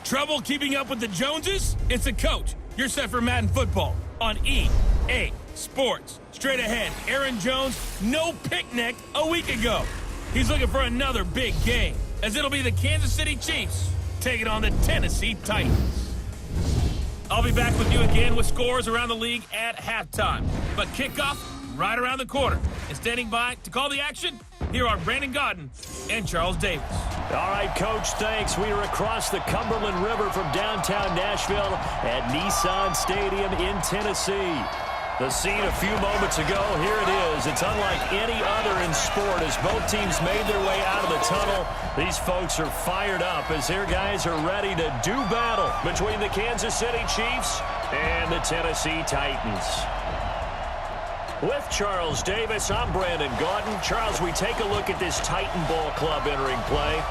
Trouble keeping up with the Joneses? It's a coach. You're set for Madden football on EA Sports. Straight ahead, Aaron Jones, no picnic a week ago. He's looking for another big game, as it'll be the Kansas City Chiefs taking on the Tennessee Titans. I'll be back with you again with scores around the league at halftime. But kickoff right around the corner. And standing by to call the action, here are Brandon Godden and Charles Davis. All right, Coach, thanks. We are across the Cumberland River from downtown Nashville at Nissan Stadium in Tennessee. The scene a few moments ago, here it is. It's unlike any other in sport as both teams made their way out of the tunnel. These folks are fired up as their guys are ready to do battle between the Kansas City Chiefs and the Tennessee Titans. With Charles Davis, I'm Brandon Godden. Charles, we take a look at this Titan Ball Club entering play.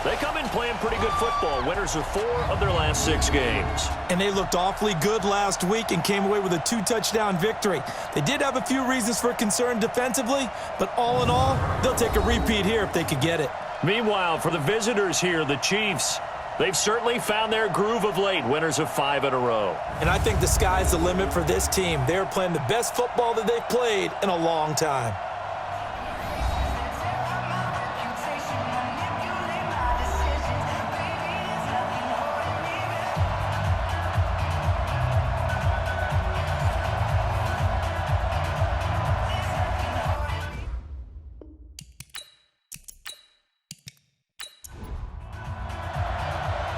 They come in playing pretty good football, winners of 4 of their last 6 games. And they looked awfully good last week and came away with a 2-touchdown victory. They did have a few reasons for concern defensively, but all in all, they'll take a repeat here if they could get it. Meanwhile, for the visitors here, the Chiefs, they've certainly found their groove of late, winners of 5 in a row. And I think the sky's the limit for this team. They're playing the best football that they've played in a long time.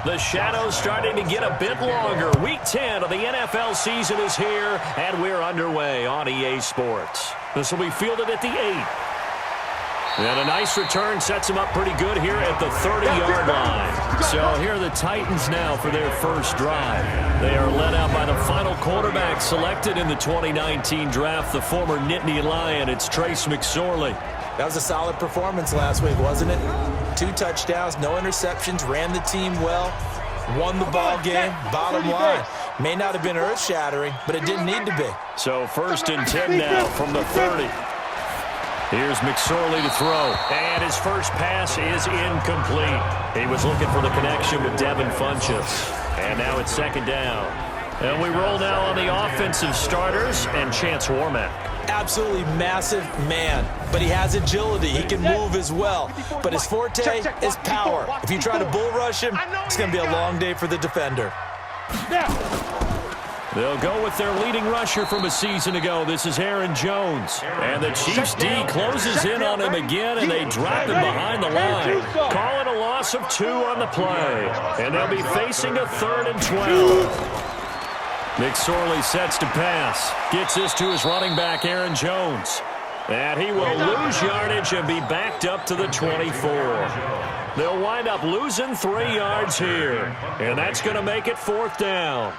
The shadow's starting to get a bit longer. Week 10 of the NFL season is here, and we're underway on EA Sports. This will be fielded at the 8. And a nice return sets them up pretty good here at the 30-yard line. So here are the Titans now for their first drive. They are led out by the final quarterback selected in the 2019 draft, the former Nittany Lion. It's Trace McSorley. That was a solid performance last week, wasn't it? 2 touchdowns, no interceptions, ran the team well, won the ball game. Bottom line, may not have been earth-shattering, but it didn't need to be. So 1st and 10 now from the 30. Here's McSorley to throw, and his first pass is incomplete. He was looking for the connection with Devin Funchess, and now it's 2nd down. And we roll now on the offensive starters and Chance Warmack. Absolutely massive man, but he has agility. He can move as well, but his forte is power. If you try to bull rush him, it's going to be a long day for the defender. They'll go with their leading rusher from a season ago. This is Aaron Jones. And the Chiefs D closes in on him again, and they drop him behind the line. Call it a loss of 2 on the play. And they'll be facing a 3rd and 12. McSorley sets to pass. Gets this to his running back, Aaron Jones. And he will lose yardage and be backed up to the 24. They'll wind up losing 3 yards here. And that's going to make it 4th down.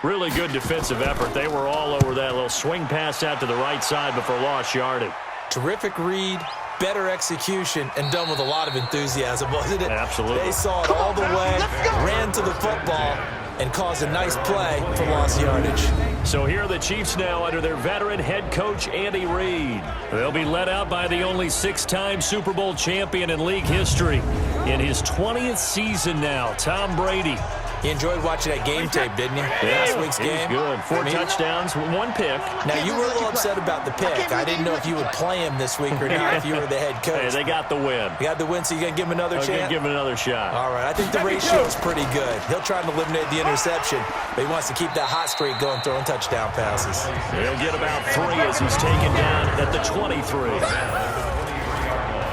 Really good defensive effort. They were all over that little swing pass out to the right side before lost yardage. Terrific read, better execution, and done with a lot of enthusiasm, wasn't it? Absolutely. They saw it all the way, ran to the football, and caused a nice play for lost yardage. So here are the Chiefs now under their veteran head coach, Andy Reid. They'll be led out by the only 6-time Super Bowl champion in league history. In his 20th season now, Tom Brady. You enjoyed watching that game tape, didn't you? Yeah, last week's game. Good. 4 touchdowns, 1 pick. Now, you were a little upset about the pick. I didn't know if you would play him this week or not if you were the head coach. Hey, they got the win. You got the win, so you're going to give him another chance? I'm going to give him another shot. All right. I think the ratio is pretty good. He'll try to eliminate the interception, but he wants to keep that hot streak going, throwing touchdown passes. He'll get about 3 as he's taken down at the 23.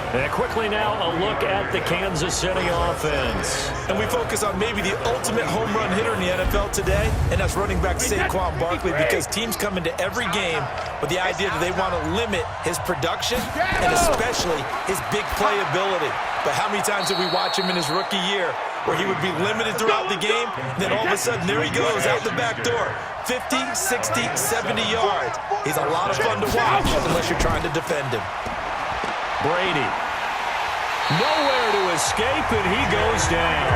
And quickly now, a look at the Kansas City offense. And we focus on maybe the ultimate home run hitter in the NFL today, and that's running back Saquon Barkley, because teams come into every game with the idea that they want to limit his production and especially his big playability. But how many times did we watch him in his rookie year where he would be limited throughout the game, and then all of a sudden, there he goes out the back door. 50, 60, 70 yards. He's a lot of fun to watch unless you're trying to defend him. Brady. Nowhere to escape, and he goes down.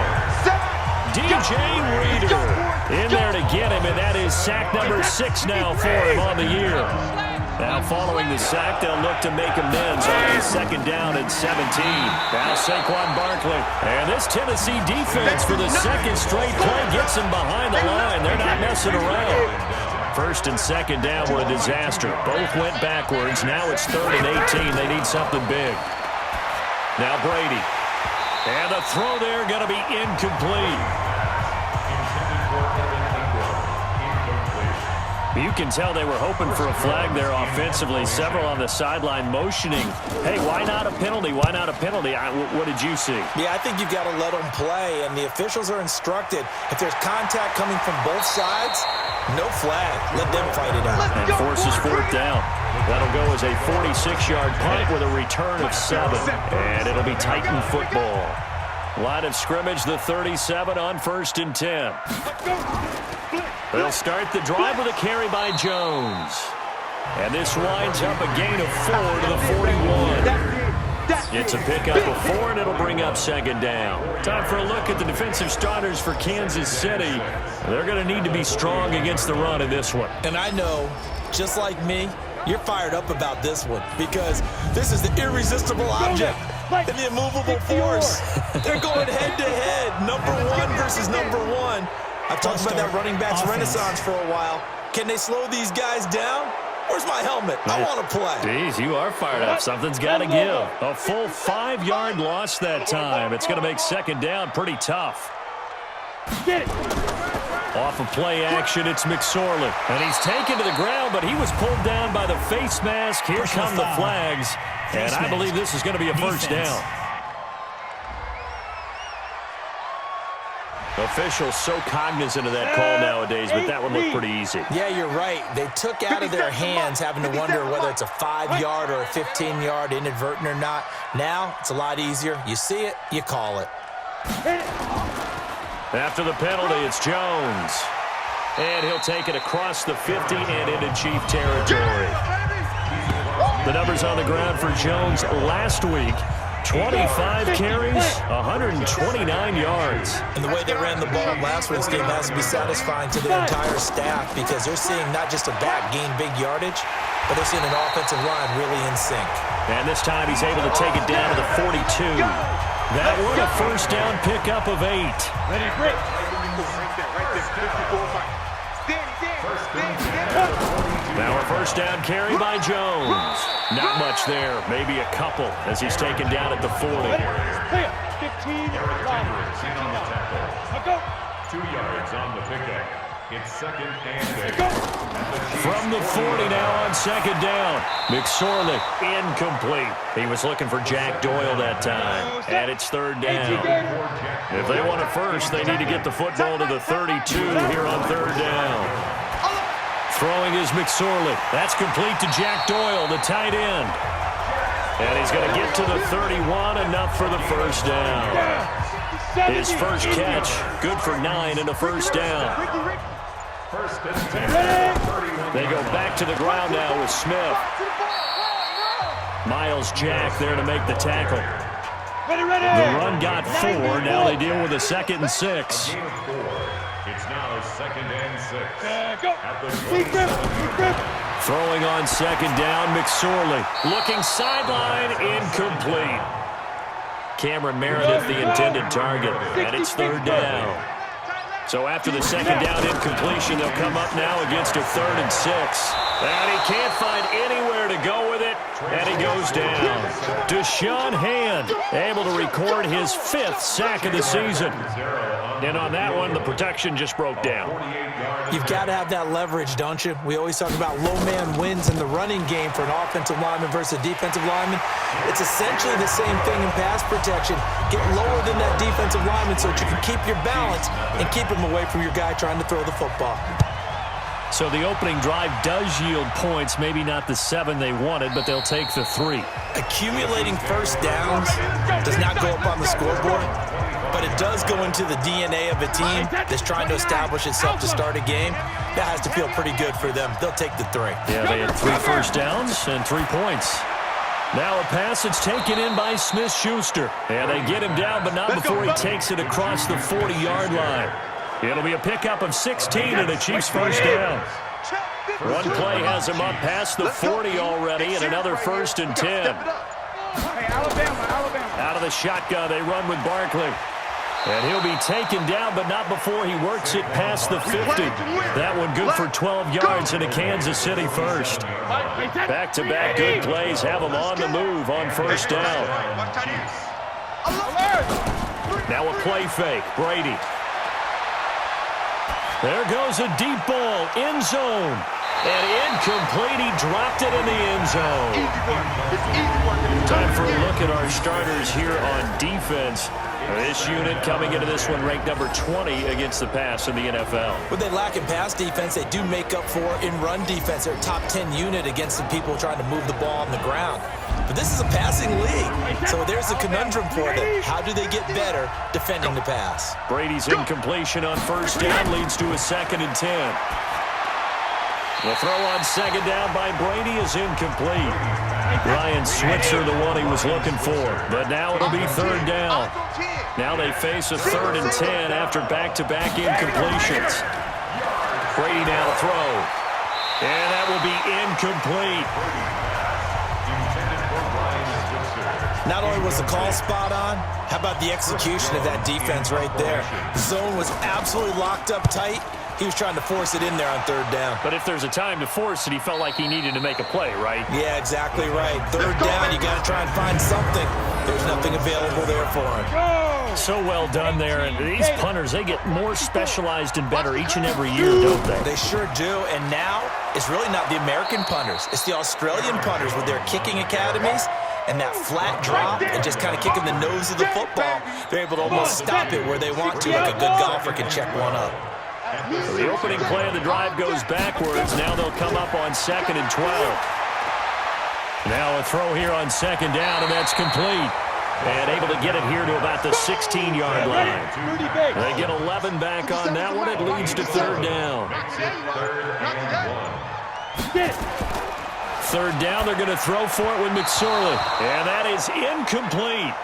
DJ Reader in there to get him, and that is sack number 6 now for him on the year. Now following the sack, they'll look to make amends on a 2nd down and 17. Now Saquon Barkley. And this Tennessee defense for the 2nd straight play gets them behind the line. They're not messing around. 1st and 2nd down were a disaster. Both went backwards. Now it's 3rd and 18. They need something big. Now Brady. And the throw there going to be incomplete. You can tell they were hoping for a flag there offensively. Several on the sideline motioning. Hey, why not a penalty? Why not a penalty? What did you see? Yeah, I think you've got to let them play, and the officials are instructed. If there's contact coming from both sides, no flag. Let them fight it out. And forces 4th down. That'll go as a 46-yard punt with a return of 7. And it'll be Titan football. Line of scrimmage, the 37 on 1st and 10. They'll start the drive with a carry by Jones. And this winds up a gain of 4 to the 41. It's a pickup of 4, and it'll bring up 2nd down. Time for a look at the defensive starters for Kansas City. They're going to need to be strong against the run in this one. And I know, just like me, you're fired up about this one because this is the irresistible object and the immovable force. They're going head-to-head, number 1 versus number 1. I've talked about that running backs renaissance for a while. Can they slow these guys down? Where's my helmet? I want to play. Jeez, you are fired up. Something's got to give. A full 5-yard loss that time. It's going to make 2nd down pretty tough. Get it. Off of play action, it's McSorley. And he's taken to the ground, but he was pulled down by the face mask. Here come the flags. And I believe this is going to be a 1st down. Officials so cognizant of that call nowadays, but that one looked pretty easy. Yeah, you're right. They took out of their hands having to wonder whether it's a 5-yard or a 15-yard inadvertent or not. Now, it's a lot easier. You see it, you call it. After the penalty, it's Jones. And he'll take it across the 50 and into Chief territory. The numbers on the ground for Jones last week. 25 carries, 129 yards. And the way they ran the ball last week's game has to be satisfying to the entire staff because they're seeing not just a back gain big yardage, but they're seeing an offensive line really in sync. And this time he's able to take it down to the 42. That one a 1st down pickup of 8. Ready, break. Now a 1st down carry by Jones. Not much there, maybe a couple as he's taken down at the 40. 15 2 yards on the pickup. It's 2nd and 8. From the 40 now on 2nd down. McSorley incomplete. He was looking for Jack Doyle that time. And it's 3rd down. If they want a 1st, they need to get the football to the 32 here on 3rd down. Throwing is McSorley. That's complete to Jack Doyle, the tight end. And he's going to get to the 31, enough for the 1st down. His first catch, good for 9 and a 1st down. They go back to the ground now with Smith. Miles Jack there to make the tackle. The run got 4. Now they deal with a 2nd and 6. It's now 2nd and 6. Throwing on 2nd down, McSorley. Looking sideline, incomplete. Cameron Meredith, the intended target, and it's 3rd down. So after the 2nd down incompletion, they'll come up now against a 3rd and 6. And he can't find anywhere to go with it, and he goes down. Deshaun Hand able to record his 5th sack of the season. And on that one, the protection just broke down. You've got to have that leverage, don't you? We always talk about low man wins in the running game for an offensive lineman versus a defensive lineman. It's essentially the same thing in pass protection. Get lower than that defensive lineman so that you can keep your balance and keep him away from your guy trying to throw the football. So the opening drive does yield points, maybe not the 7 they wanted, but they'll take the 3. Accumulating 1st downs does not go up on the scoreboard, but it does go into the DNA of a team that's trying to establish itself to start a game. That has to feel pretty good for them. They'll take the 3. Yeah, they had 3 first downs and 3 points. Now a pass that's taken in by Smith-Schuster. And they get him down, but not before he takes it across the 40-yard line. It'll be a pickup of 16 and a Chiefs 1st down. One play has him up past the 40 already, and another 1st and 10. Hey, Alabama. Out of the shotgun, they run with Barkley. And he'll be taken down, but not before he works it past the 50. That one good for 12 yards and a Kansas City first. Back-to-back good plays have him on the move on 1st down. Now a play fake. Brady. There goes a deep ball. End zone. And incomplete. He dropped it in the end zone. Time for a look at our starters here on defense. This unit coming into this one ranked number 20 against the pass in the NFL. When they lack in pass defense, they do make up for in run defense. They're a top 10 unit against the people trying to move the ball on the ground. But this is a passing league, so there's a conundrum for them. How do they get better defending the pass? Brady's incompletion on 1st down leads to a 2nd and 10. The throw on 2nd down by Brady is incomplete. Ryan Switzer, the one he was looking for. But now it'll be 3rd down. Now they face a 3rd and 10 after back-to-back incompletions. Brady now to throw. And that will be incomplete. Not only was the call spot on, how about the execution of that defense right there? The zone was absolutely locked up tight. He was trying to force it in there on 3rd down. But if there's a time to force it, he felt like he needed to make a play, right? Yeah, exactly right. 3rd down, you got to try and find something. There's nothing available there for him. So well done there. And these punters, they get more specialized and better each and every year, don't they? They sure do. And now it's really not the American punters. It's the Australian punters with their kicking academies. And that flat drop and just kind of kicking the nose of the football. They're able to almost stop it where they want to, like a good golfer can check one up. So the opening play of the drive goes backwards. Now they'll come up on 2nd and 12. Now a throw here on 2nd down, and that's complete. And able to get it here to about the 16-yard line. They get 11 back on that one. It leads to 3rd down. 3rd down, they're going to throw for it with McSorley. And that is incomplete.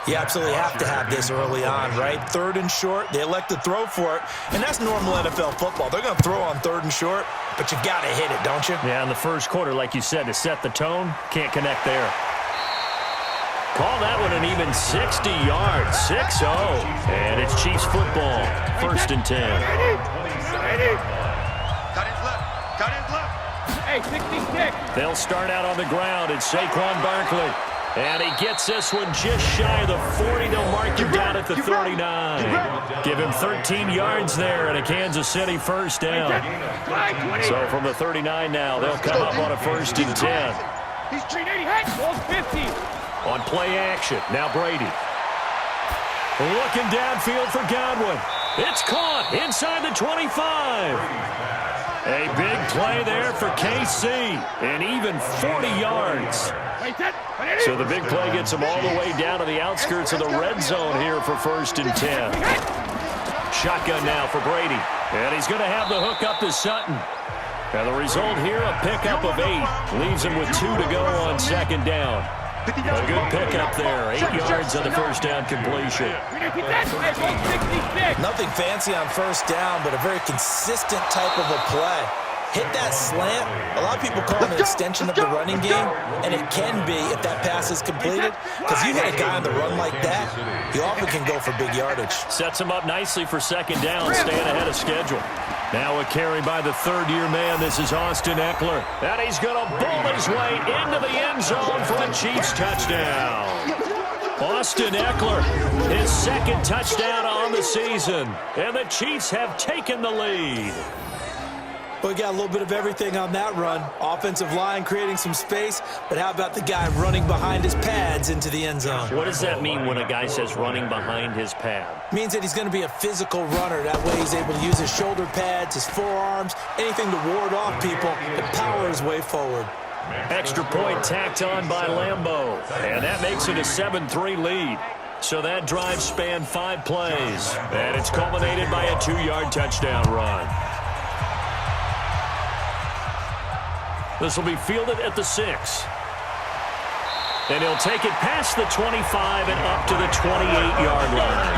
You absolutely have to have this early on, right? 3rd and short, they elect to throw for it, and that's normal NFL football. They're going to throw on 3rd and short, but you've got to hit it, don't you? Yeah, in the first quarter, like you said, to set the tone, can't connect there. Call that one an even 60 yards, 6-0. And it's Chiefs football, 1st and 10. Cut his left. Hey, 66. They'll start out on the ground. It's Saquon Barkley. And he gets this one just shy of the 40. They'll mark him down at the 39. Give him 13 yards there and a Kansas City 1st down. So from the 39 now, they'll come up on a 1st and 10. He's 380. Hey, ball's 50. On play action, now Brady. Looking downfield for Godwin. It's caught inside the 25. A big play there for KC, and even 40 yards. So the big play gets him all the way down to the outskirts of the red zone here for 1st and 10. Shotgun now for Brady, and he's going to have the hook up to Sutton. And the result here, a pickup of 8. Leaves him with 2 to go on 2nd down. A good pickup there, 8 yards on the 1st down completion. Nothing fancy on 1st down, but a very consistent type of a play. Hit that slant. A lot of people call it an extension of the running game, and it can be if that pass is completed, because you hit a guy on the run like that, he often can go for big yardage. Sets him up nicely for 2nd down, staying ahead of schedule. Now a carry by the 3rd-year man. This is Austin Eckler. And he's going to bowl his way into the end zone for a Chiefs touchdown. Austin Eckler, his 2nd touchdown on the season. And the Chiefs have taken the lead. We got a little bit of everything on that run. Offensive line creating some space, but how about the guy running behind his pads into the end zone? What does that mean when a guy says running behind his pad? Means that he's going to be a physical runner. That way he's able to use his shoulder pads, his forearms, anything to ward off people and power his way forward. Extra point tacked on by Lambeau. And that makes it a 7-3 lead. So that drive spanned 5 plays. And it's culminated by a 2-yard touchdown run. This will be fielded at the 6. And he'll take it past the 25 and up to the 28-yard line.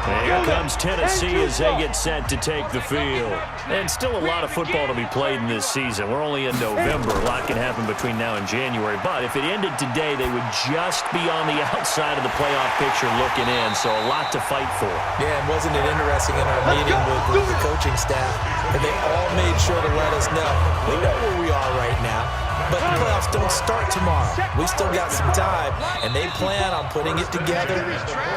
Here comes Tennessee as they get set to take the field. And still a lot of football to be played in this season. We're only in November. A lot can happen between now and January. But if it ended today, they would just be on the outside of the playoff picture looking in. So a lot to fight for. Yeah, and wasn't it interesting in our meeting with the coaching staff that they all made sure to let us know. We know where we are right now, but the playoffs don't start tomorrow. We still got some time, and they plan on putting it together,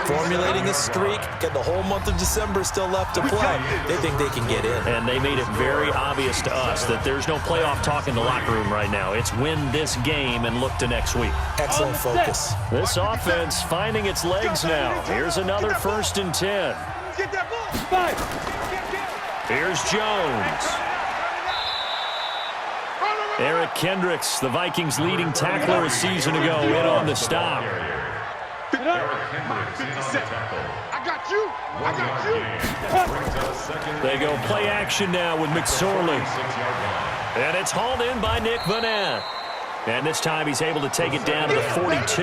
formulating a streak, get the whole month of December still left to play. They think they can get in. And they made it very obvious to us that there's no playoff talk in the locker room right now. It's win this game and look to next week. Excellent focus. This offense finding its legs now. Here's another 1st and 10. Here's Jones. Eric Kendricks, the Vikings' leading tackler a season ago, in on the stop. They go play action now with McSorley. And it's hauled in by Nick Vanette. And this time he's able to take it down to the 42.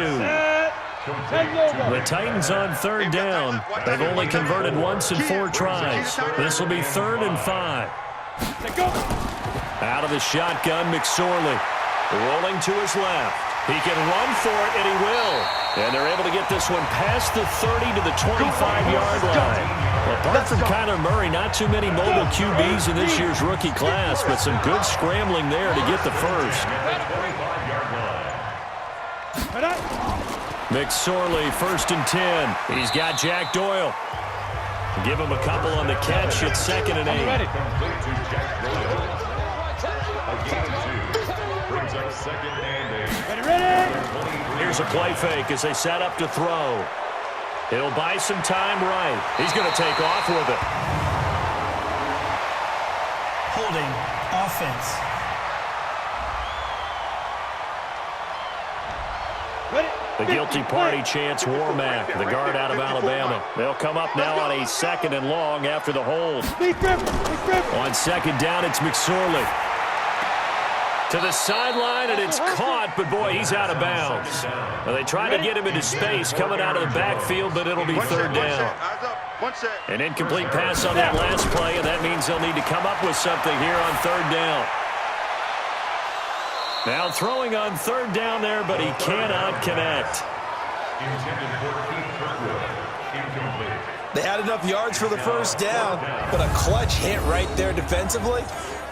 The Titans on 3rd down. They've only converted once in 4 tries. This will be 3rd and 5. Out of the shotgun, McSorley. Rolling to his left. He can run for it, and he will. And they're able to get this one past the 30 to the 25-yard line. Apart from Kyler Murray, not too many mobile QBs in this year's rookie class, but some good scrambling there to get the first. McSorley, 1st and 10. He's got Jack Doyle. Give him a couple on the catch. It's 2nd and 8. Here's a play fake as they set up to throw. He'll buy some time right. He's going to take off with it. Holding offense. The guilty party chants Warmack, the guard out of Alabama. They'll come up now on a 2nd and long after the hold. On 2nd down, it's McSorley. To the sideline, and it's caught, but boy, he's out of bounds. Well, they try to get him into space coming out of the backfield, but it'll be 3rd down. An incomplete pass on that last play, and that means they'll need to come up with something here on 3rd down. Now throwing on 3rd down there, but he cannot connect. They had enough yards for the 1st down, but a clutch hit right there defensively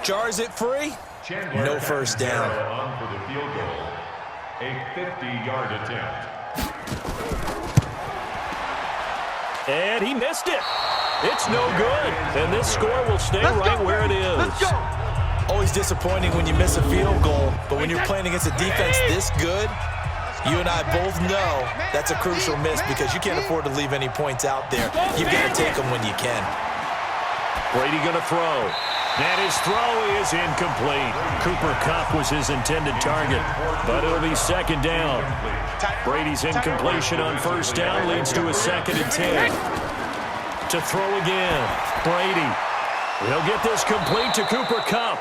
jars it free. No 1st down. On for the field goal, a 50-yard attempt. And he missed it. It's no good. And this score will stay right where it is. Always disappointing when you miss a field goal, but when you're playing against a defense this good, you and I both know that's a crucial miss because you can't afford to leave any points out there. You've got to take them when you can. Brady going to throw. And his throw is incomplete. Cooper Kupp was his intended target, but it'll be 2nd down. Brady's incompletion on 1st down leads to a 2nd and 10. To throw again. Brady. He'll get this complete to Cooper Kupp.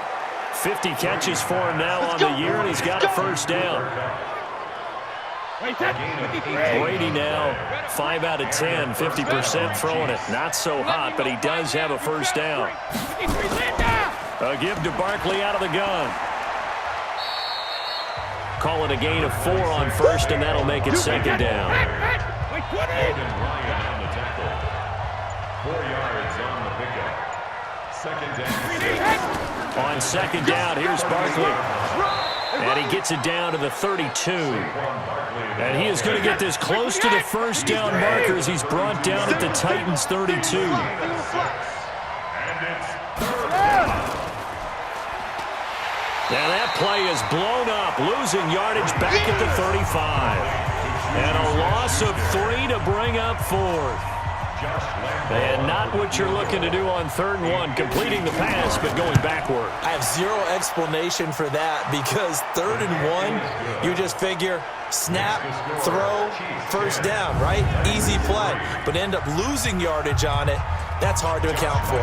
50 catches for him now on the year, and he's got a 1st down. Brady now 5 out of 10, 50% throwing it. Not so hot, but he does have a 1st down. A give to Barkley out of the gun. Call it a gain of 4 on 1st, and that'll make it 2nd down. Ryan on the tackle. 4 yards on the pickup. 2nd down. On 2nd down, here's Barkley. And he gets it down to the 32. And he is going to get this close to the 1st down marker as he's brought down at the Titans' 32. And it's 3rd down. And that play is blown up, losing yardage back at the 35. And a loss of 3 to bring up 4th. And not what you're looking to do on 3rd and 1, completing the pass, but going backward. I have zero explanation for that because 3rd and 1, you just figure snap, throw, 1st down, right? Easy play. But end up losing yardage on it. That's hard to account for.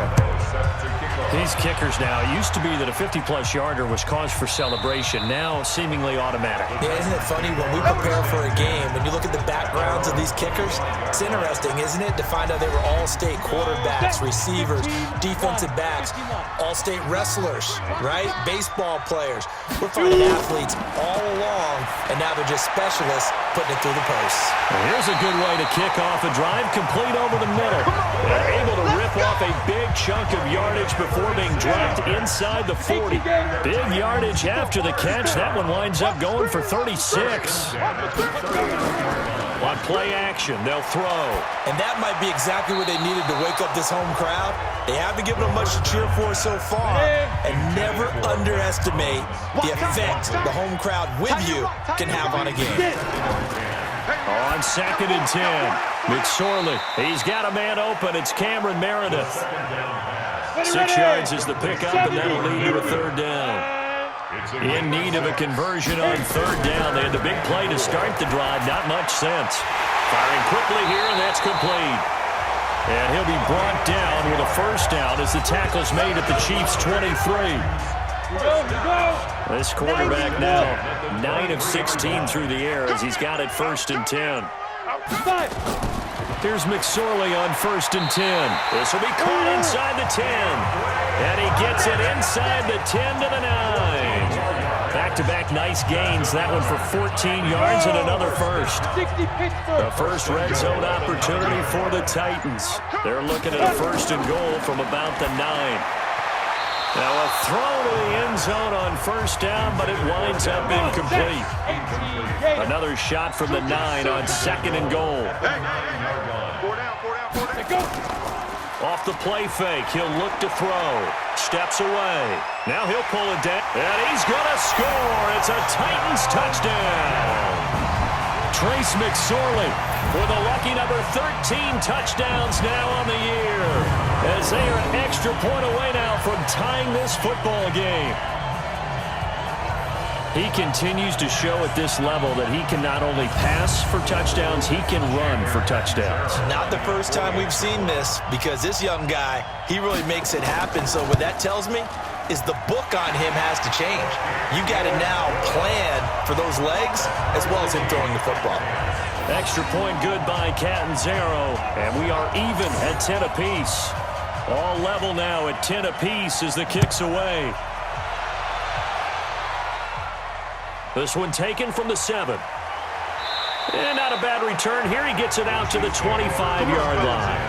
These kickers now, it used to be that a 50-plus yarder was cause for celebration. Now, seemingly automatic. Yeah, isn't it funny when we prepare for a game, when you look at the backgrounds of these kickers, it's interesting, isn't it, to find out they were all-state quarterbacks, receivers, defensive backs, all-state wrestlers, right? Baseball players. We're finding athletes all along, and now they're just specialists putting it through the posts. Here's a good way to kick off a drive, complete over the middle. They're able to rip off a big chunk of yardage before being dropped inside the 40. Big yardage after the catch. That one winds up going for 36. On play action, they'll throw. And that might be exactly what they needed to wake up this home crowd. They haven't given them much to cheer for so far. And never underestimate the effect the home crowd with you can have on a game. On 2nd and 10, McSorley. He's got a man open. It's Cameron Meredith. 6 yards is the pickup, and that'll lead to a 3rd down. In need of a conversion on 3rd down. They had the big play to start the drive. Not much sense. Firing quickly here, and that's complete. And he'll be brought down with a 1st down as the tackle's made at the Chiefs' 23. This quarterback now 9 of 16 through the air as he's got it 1st and 10. Here's McSorley on 1st and 10. This will be caught inside the 10. And he gets it inside the 10 to the 9. Back-to-back nice gains. That one for 14 yards and another 1st. The first red zone opportunity for the Titans. They're looking at a 1st and goal from about the 9. Now a throw to the end zone on 1st down, but it winds up incomplete. Another shot from the 9 on 2nd and goal. Off the play fake, he'll look to throw. Steps away. Now he'll pull it down, and he's going to score. It's a Titans touchdown. Trace McSorley with a lucky number 13 touchdowns now on the year, as they are an extra point away now from tying this football game. He continues to show at this level that he can not only pass for touchdowns, he can run for touchdowns. Not the first time we've seen this, because this young guy, he really makes it happen. So what that tells me is the book on him has to change. You got to now plan for those legs as well as him throwing the football. Extra point good by Catanzaro, and we are even at 10 apiece. All level now at 10 apiece as the kick's away. This one taken from the 7. And not a bad return here. He gets it out to the 25-yard line.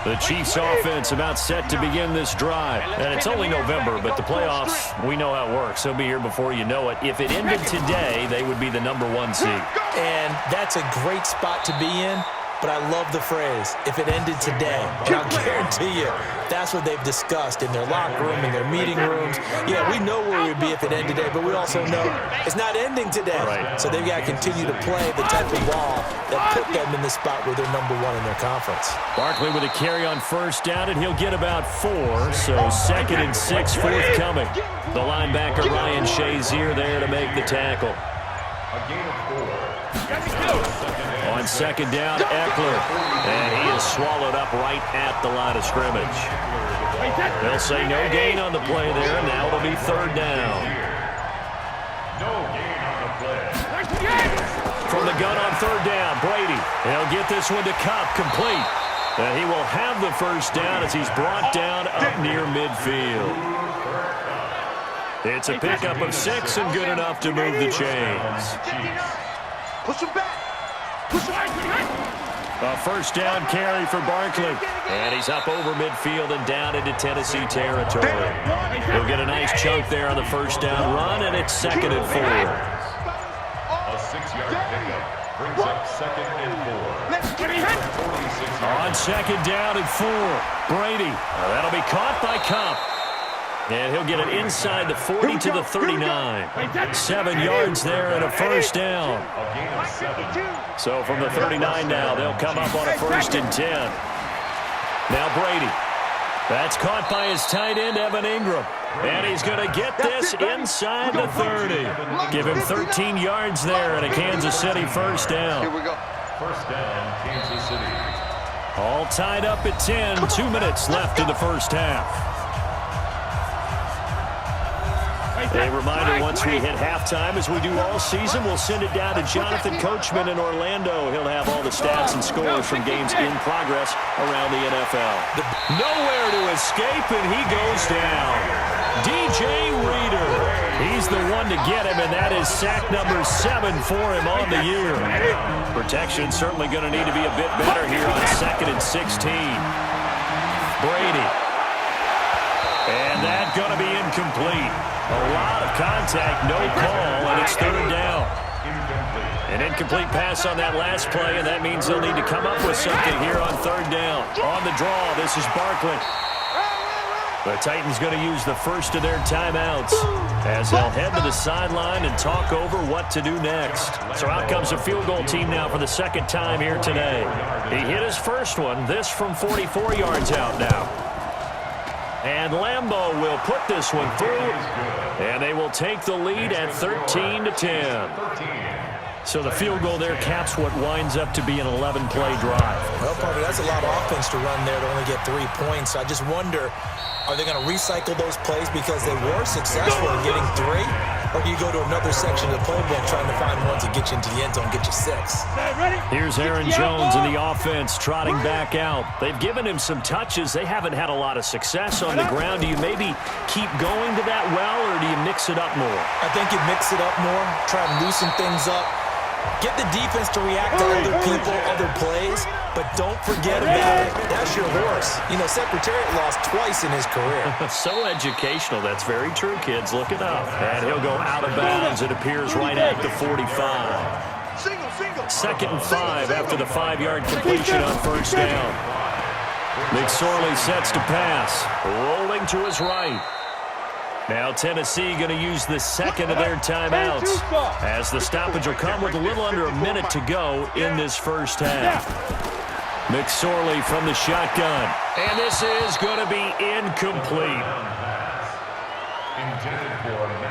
The Chiefs offense about set to begin this drive. And it's only November, but the playoffs, we know how it works. They'll be here before you know it. If it ended today, they would be the #1 seed. And that's a great spot to be in. But I love the phrase, if it ended today. And I'll guarantee you, that's what they've discussed in their locker room, in their meeting rooms. Yeah, we know where we'd be if it ended today, but we also know it's not ending today. Right. So they've got to continue to play the type of ball that put them in the spot where they're #1 in their conference. Barkley with a carry on 1st down, and he'll get about 4. So 2nd and 6 forthcoming. The linebacker Ryan Shazier there to make the tackle. A gain of 4. On 2nd down, Eckler. And he is swallowed up right at the line of scrimmage. They'll say no gain on the play there. Now it'll be 3rd down. No gain on the play. From the gun on 3rd down, Brady. He'll get this one to Cup, complete. And he will have the 1st down as he's brought down up near midfield. It's a pickup of 6 and good enough to move the chains. Push him back. Push him back. A 1st down carry for Barkley. And he's up over midfield and down into Tennessee territory. He'll get a nice chunk there on the 1st down run, and it's 2nd and 4. A 6-yard pickup brings up 2nd and 4. On 2nd down and 4, Brady. That'll be caught by Cup. And he'll get it inside the 40 to the 39. 7 yards there and a 1st down. A gain of 7. So from the 39 now, they'll come up on a 1st and 10. Now Brady. That's caught by his tight end, Evan Ingram. And he's going to get this inside the 30. Give him 13 yards there and a Kansas City 1st down. Here we go. 1st down, Kansas City. All tied up at 10. 2 minutes left in the first half. A reminder, once we hit halftime, as we do all season, we'll send it down to Jonathan Coachman in Orlando. He'll have all the stats and scores from games in progress around the NFL. Nowhere to escape, and he goes down. DJ Reader. He's the one to get him, and that is sack number 7 for him on the year. Protection certainly going to need to be a bit better here on 2nd and 16. Brady. And that's going to be incomplete. A lot of contact, no call, and it's 3rd down. An incomplete pass on that last play, and that means they'll need to come up with something here on 3rd down. On the draw, this is Barkley. The Titans going to use the first of their timeouts as they'll head to the sideline and talk over what to do next. So out comes a field goal team now for the 2nd time here today. He hit his first one, this from 44 yards out now. And Lambeau will put this one through, and they will take the lead at 13-10. So the field goal there caps what winds up to be an 11-play drive. Well, Parker, that's a lot of offense to run there to only get 3 points. I just wonder, are they going to recycle those plays because they were successful in getting 3? Or do you go to another section of the playbook trying to find one to get you into the end zone, get you 6? Here's Aaron Jones in the offense trotting back out. They've given him some touches. They haven't had a lot of success on the ground. Do you maybe keep going to that well, or do you mix it up more? I think you mix it up more, try and loosen things up. Get the defense to react to other people, other plays, but don't forget about it. That's your horse. You know, Secretariat lost twice in his career. So educational. That's very true, kids. Look it up. And he'll go out of bounds. It appears right at the 45. 2nd and 5 after the 5-yard completion on 1st down. McSorley sets to pass. Rolling to his right. Now Tennessee going to use the 2nd of their timeouts as the stoppage will come with a little under a minute to go in this first half. McSorley from the shotgun. And this is going to be incomplete.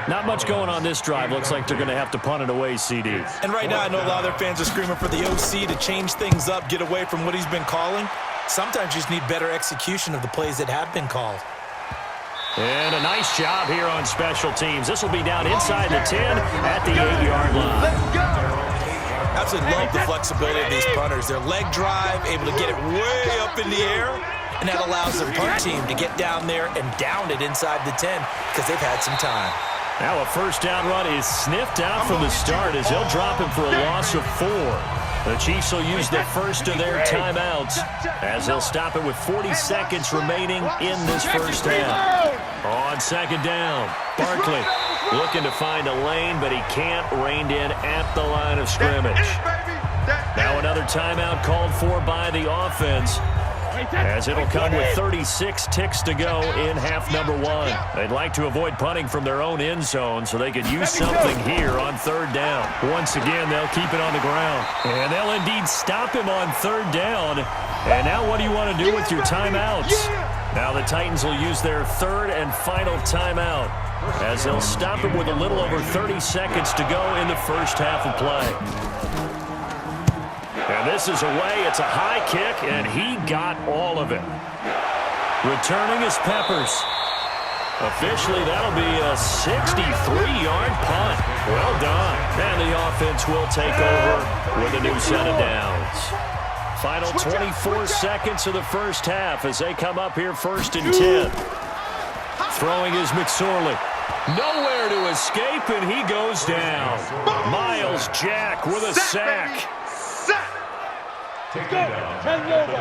Not much going on this drive. Looks like they're going to have to punt it away, CD. And right now I know a lot of their fans are screaming for the OC to change things up, get away from what he's been calling. Sometimes you just need better execution of the plays that have been called. And a nice job here on special teams. This will be down inside the 10 at the 8-yard line. Absolutely love the flexibility of these punters. Their leg drive, able to get it way up in the air, and that allows their punt team to get down there and down it inside the 10 because they've had some time. Now a 1st down run is sniffed out from the start as they'll drop him for a loss of 4. The Chiefs will use the first of their timeouts as they'll stop it with 40 seconds remaining in this first half. On 2nd down, Barkley looking to find a lane, but he can't, reined in at the line of scrimmage. Now another timeout called for by the offense, as it'll come with 36 ticks to go in half number 1. They'd like to avoid punting from their own end zone so they could use something here on 3rd down. Once again, they'll keep it on the ground. And they'll indeed stop him on 3rd down. And now what do you want to do with your timeouts? Now the Titans will use their 3rd and final timeout as they'll stop him with a little over 30 seconds to go in the first half of play. And this is away. It's a high kick, and he got all of it. Returning is Peppers. Officially, that'll be a 63-yard punt. Well done. And the offense will take over with a new set of downs. Final 24 seconds of the first half as they come up here 1st and 10. Throwing is McSorley. Nowhere to escape, and he goes down. Miles Jack with a sack. Let's go. 10 over.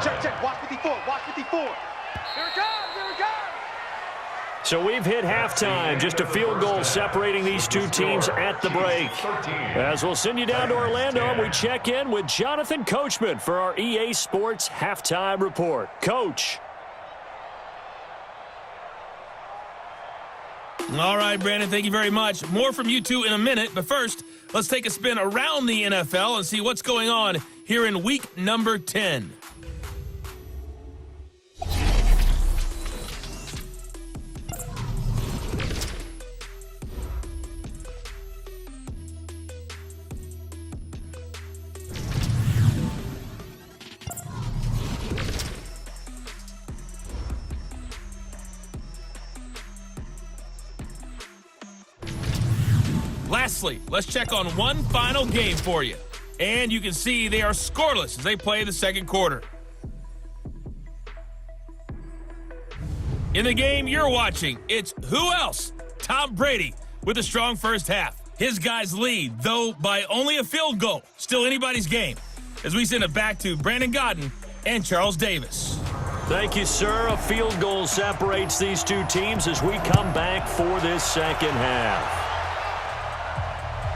Check. Watch 54. Watch 54. Here it comes. Here it comes. So we've hit halftime. Just a field goal separating these two teams at the break. As we'll send you down to Orlando, and we check in with Jonathan Coachman for our EA Sports Halftime Report. Coach. All right, Brandon, thank you very much. More from you two in a minute, but first, let's take a spin around the NFL and see what's going on here in week number 10. Lastly, let's check on one final game for you. And you can see they are scoreless as they play the second quarter. In the game you're watching, it's who else? Tom Brady with a strong first half. His guys lead, though by only a field goal. Still anybody's game. As we send it back to Brandon Godden and Charles Davis. Thank you, sir. A field goal separates these two teams as we come back for this second half.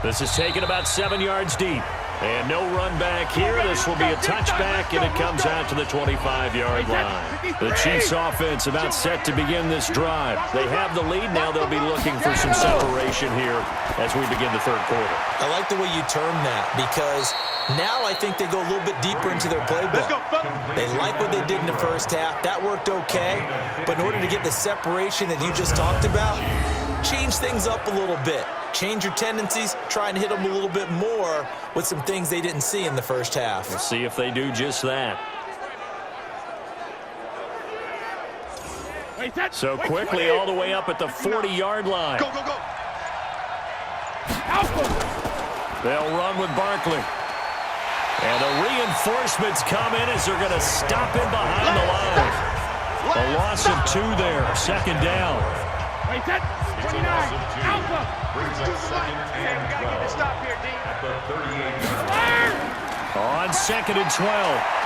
This is taken about 7 yards deep. And no run back here. This will be a touchback, and it comes out to the 25-yard line. The Chiefs offense about set to begin this drive. They have the lead. Now they'll be looking for some separation here as we begin the third quarter. I like the way you term that because now I think they go a little bit deeper into their playbook. They like what they did in the first half. That worked okay. But in order to get the separation that you just talked about, change things up a little bit. Change your tendencies, try and hit them a little bit more with some things they didn't see in the first half. We'll see if they do just that. So quickly all the way up at the 40-yard line. Go, go, go. They'll run with Barkley. And the reinforcements come in as they're going to stop him behind the line. A loss of 2 there, second down. 29. Alpha. Brings up second and 12. We gotta get this stop here, D. At the 38-yard line. On second and 12,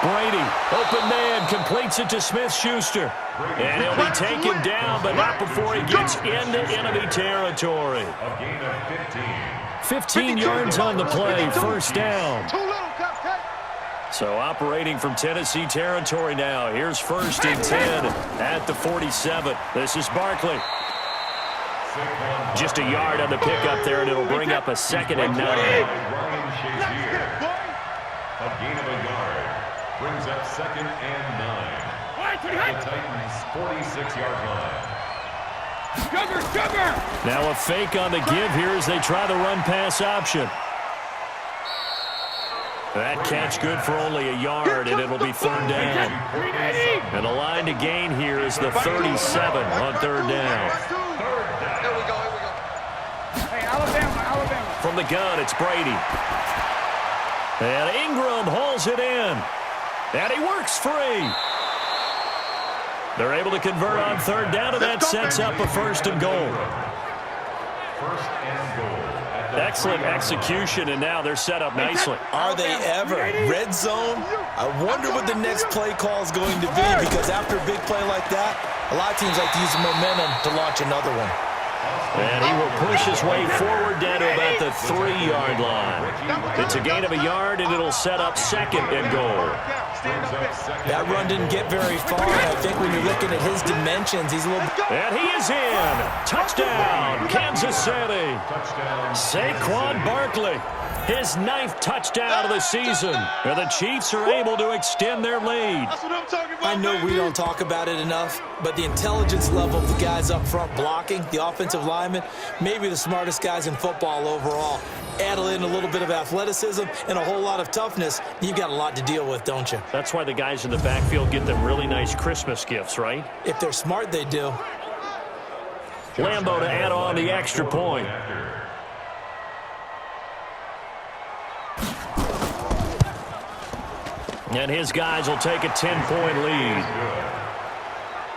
Brady, open man, completes it to Smith-Schuster. And he'll be taken down, but not before he gets into enemy territory. A gain of 15 15. yards on the play, first down. Too little, Captain. So operating from Tennessee territory now. Here's first and 10 at the 47. This is Barkley. Just a yard on the pickup there, and it'll bring up a second and 9. A gain of a yard. Brings up second and 9. At the Titans' 46-yard line. Now a fake on the give here as they try the run-pass option. That catch good for only a yard, and it'll be third down. And the line to gain here is the 37 on third down. From the gun, it's Brady. And Ingram hauls it in. And he works free. They're able to convert on third down, and that sets up a first and goal. First and goal. Excellent execution, and now they're set up nicely. Are they ever? Red zone? I wonder what the next play call is going to be because after a big play like that, a lot of teams like to use the momentum to launch another one. And he will push his way forward down to about the 3-yard line. It's a gain of a yard, and it'll set up second and goal. That run didn't get very far, and I think when you're looking at his dimensions, he's a little... And he is in. Touchdown, Kansas City. Saquon Barkley, his 9th touchdown of the season. And the Chiefs are able to extend their lead. I know we don't talk about it enough, but the intelligence level of the guys up front blocking, the offensive linemen, maybe the smartest guys in football overall. Add in a little bit of athleticism and a whole lot of toughness, you've got a lot to deal with, don't you? That's why the guys in the backfield get them really nice Christmas gifts, right? If they're smart, they do. Lambo to add on the extra point. And his guys will take a 10-point lead.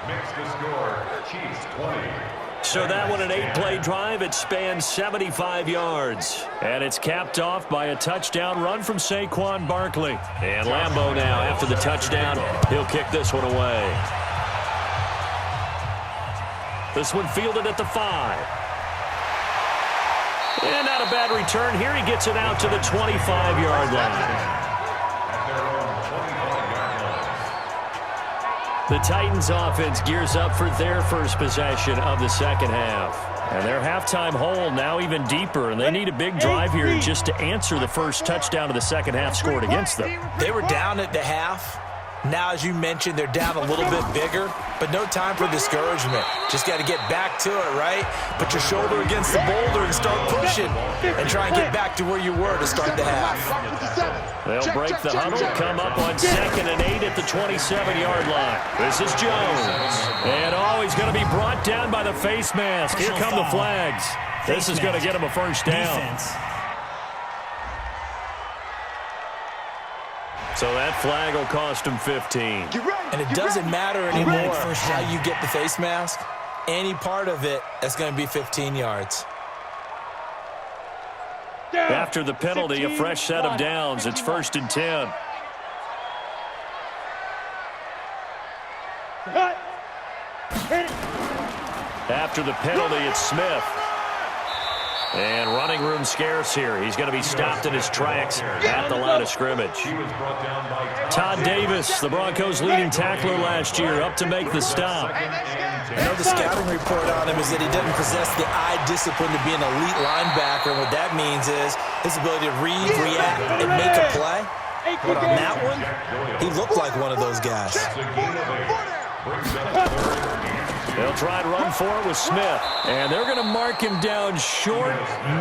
Makes the score, Chiefs 20. So that one, an 8-play drive. It spans 75 yards. And it's capped off by a touchdown run from Saquon Barkley. And Lambo now, after the touchdown, he'll kick this one away. This one fielded at the 5. And not a bad return here. He gets it out to the 25-yard line. The Titans offense gears up for their first possession of the second half. And their halftime hole now even deeper, and they need a big drive here just to answer the first touchdown of the second half scored against them. They were down at the half. Now, as you mentioned, they're down a little bit bigger, but no time for discouragement. Just got to get back to it, right? Put your shoulder against the boulder and start pushing and try and get back to where you were to start the half. They'll break the huddle, come up on 2nd and 8 at the 27-yard line. This is Jones. And he's going to be brought down by the face mask. Here come the flags. This is going to get him a first down. Defense. So that flag will cost him 15. And it doesn't matter anymore First how down. you get the face mask. Any part of it, that's going to be 15 yards. After the penalty, a fresh set of downs. It's 1st and 10. After the penalty, it's Smith. And running room scarce here. He's going to be stopped in his tracks at the line of scrimmage. Todd Davis, the Broncos' leading tackler last year, up to make the stop. I know the scouting report on him is that he doesn't possess the eye discipline to be an elite linebacker. And what that means is his ability to read, react, and make a play. But on that one, he looked like one of those guys. They'll try and run for it with Smith. And they're going to mark him down short,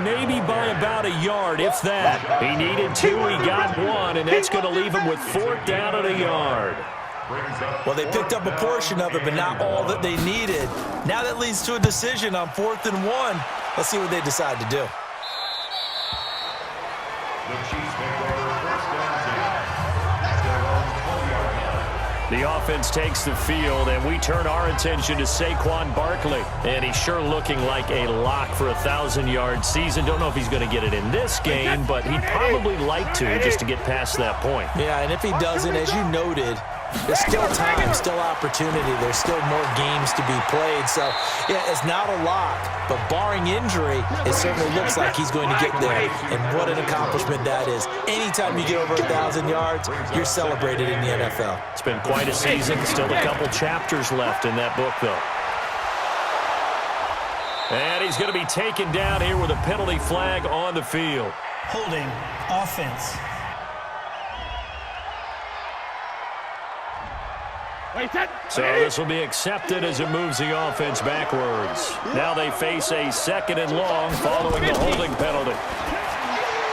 maybe by about a yard, if that. He needed 2, he got 1, and that's going to leave him with 4th down and a yard. Well, they picked up a portion of it, but not all that they needed. Now that leads to a decision on 4th and 1. Let's see what they decide to do. The Chiefs make over 1st and 10. Their own 20-yard line. The offense takes the field, and we turn our attention to Saquon Barkley. And he's sure looking like a lock for a 1,000-yard season. Don't know if he's going to get it in this game, but he'd probably like to just to get past that point. Yeah, and if he doesn't, as you noted, there's still time, still opportunity. There's still more games to be played. So, yeah, it's not a lock, but barring injury, it certainly looks like he's going to get there. And what an accomplishment that is. Anytime you get over 1,000 yards, you're celebrated in the NFL. It's been quite a season. Still a couple chapters left in that book, though. And he's going to be taken down here with a penalty flag on the field. Holding. Offense. So this will be accepted as it moves the offense backwards. Now they face a 2nd and long following the holding penalty.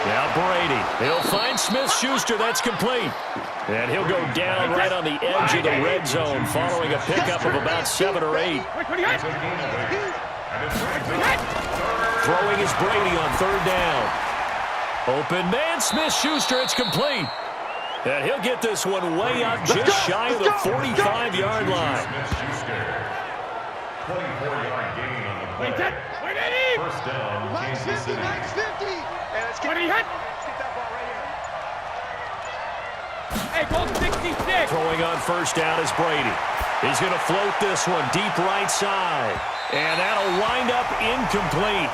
Now Brady. He'll find Smith-Schuster. That's complete. And he'll go down right on the edge of the red zone following a pickup of about 7 or 8. Throwing is Brady on 3rd down. Open man, Smith-Schuster. It's complete. And he'll get this one way up just shy of the 45-yard line. 24-yard gain on the play. 1st down, Kansas City. Throwing on 1st down is Brady. He's going to float this one deep right side. And that'll wind up incomplete.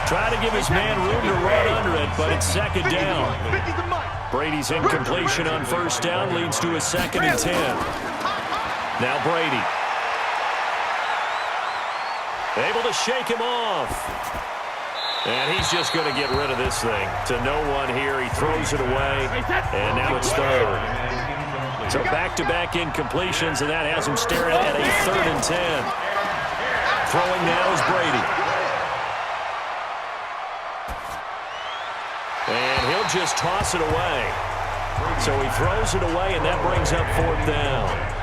Try to give his man room to run under it, but it's 2nd down. Brady's incompletion on 1st down leads to a 2nd and 10. Now Brady. Able to shake him off. And he's just going to get rid of this thing. To no one here. He throws it away. And now it's 3rd. So back-to-back incompletions, and that has him staring at a 3rd and 10. Throwing now is Brady. And he'll just toss it away. So he throws it away, and that brings up 4th down.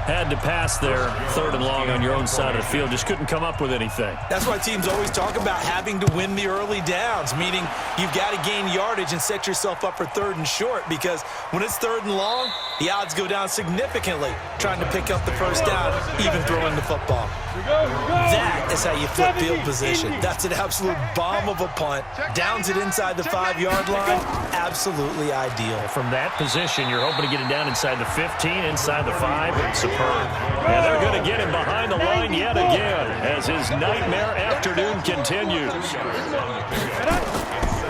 Had to pass there, 3rd and long on your own side of the field. Just couldn't come up with anything. That's why teams always talk about having to win the early downs, meaning you've got to gain yardage and set yourself up for 3rd and short, because when it's 3rd and long, the odds go down significantly trying to pick up the 1st down, even throwing the football. That is how you flip field position. That's an absolute bomb of a punt. Downs it inside the 5-yard line. Absolutely ideal. From that position, you're hoping to get it down inside the 15, inside the 5. Superb. And they're going to get him behind the line yet again as his nightmare afternoon continues.